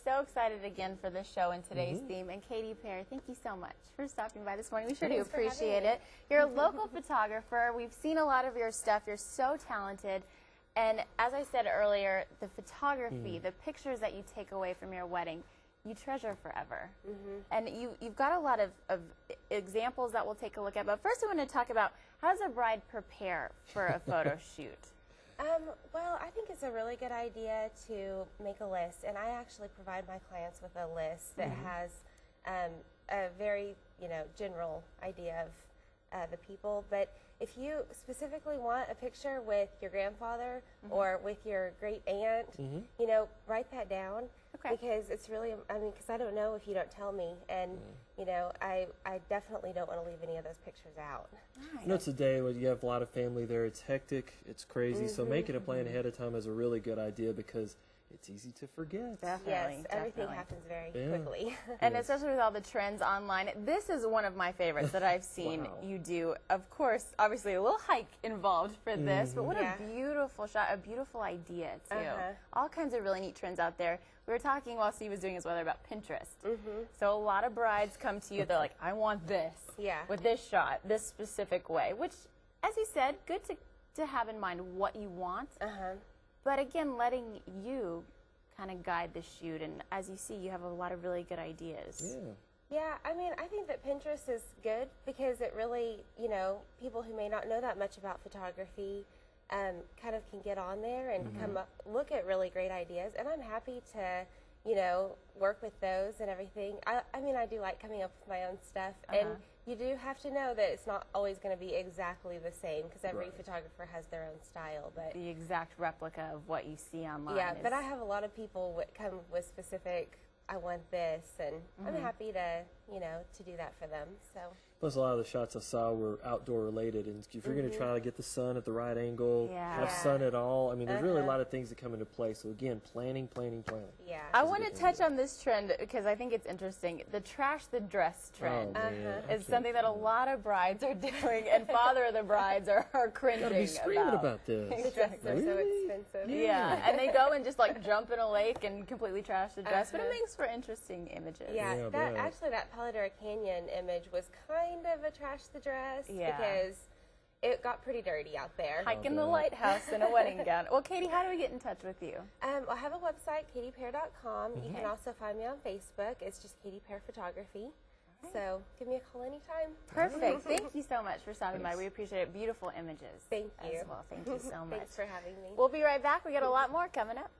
so excited again for this show and today's theme. And Katy Pear, thank you so much for stopping by this morning. We sure do appreciate it. You're a local photographer. We've seen a lot of your stuff. You're so talented. And as I said earlier, the photography, the pictures that you take away from your wedding, you treasure forever. And you've got a lot of examples that we'll take a look at. But first I want to talk about, how does a bride prepare for a photo shoot? Well, I think it's a really good idea to make a list, and I actually provide my clients with a list that has a very, general idea of the people. But if you specifically want a picture with your grandfather or with your great aunt, write that down. Because it's really, because I don't know if you don't tell me, and I definitely don't want to leave any of those pictures out. It's a day when you have a lot of family there. It's hectic, it's crazy, so making a plan ahead of time is a really good idea because it's easy to forget. Yes, everything happens very quickly. And especially with all the trends online. This is one of my favorites that I've seen you do. Of course, obviously a little hike involved for this, but what a beautiful shot, a beautiful idea too. All kinds of really neat trends out there. We were talking while Steve was doing his weather about Pinterest. So a lot of brides come to you, they're like, I want this with this shot, this specific way, which, as you said, good to have in mind what you want. But again, letting you kind of guide the shoot, and as you see, you have a lot of really good ideas. Yeah, I think that Pinterest is good because it really, people who may not know that much about photography kind of can get on there and look at really great ideas, and I'm happy to, work with those and everything. I do like coming up with my own stuff, and you do have to know that it's not always going to be exactly the same because every photographer has their own style. But the exact replica of what you see online. Yeah, but I have a lot of people come with specific, I want this, and I'm happy to, to do that for them. So. Plus, a lot of the shots I saw were outdoor related, and if you're going to try to get the sun at the right angle, have sun at all, there's really a lot of things that come into play. So again, planning. Yeah. I want to touch on this trend because I think it's interesting. The trash the dress trend is something that a lot of brides are doing, and father of the brides are cringing about. Be screaming about this. The dresses are so expensive. Yeah, and they go and just like jump in a lake and completely trash the dress, but it makes for interesting images. Yeah, actually that Paladera Canyon image was kind of a trash the dress because it got pretty dirty out there. Hiking the lighthouse in a wedding gown. Well, Katy, how do we get in touch with you? I have a website, katypear.com. You can also find me on Facebook. It's just Katy Pear Photography. So give me a call anytime. Perfect. Thank you so much for stopping by. We appreciate it. Beautiful images. Thank you. As well. Thank you so much. Thanks for having me. We'll be right back. We got a lot more coming up.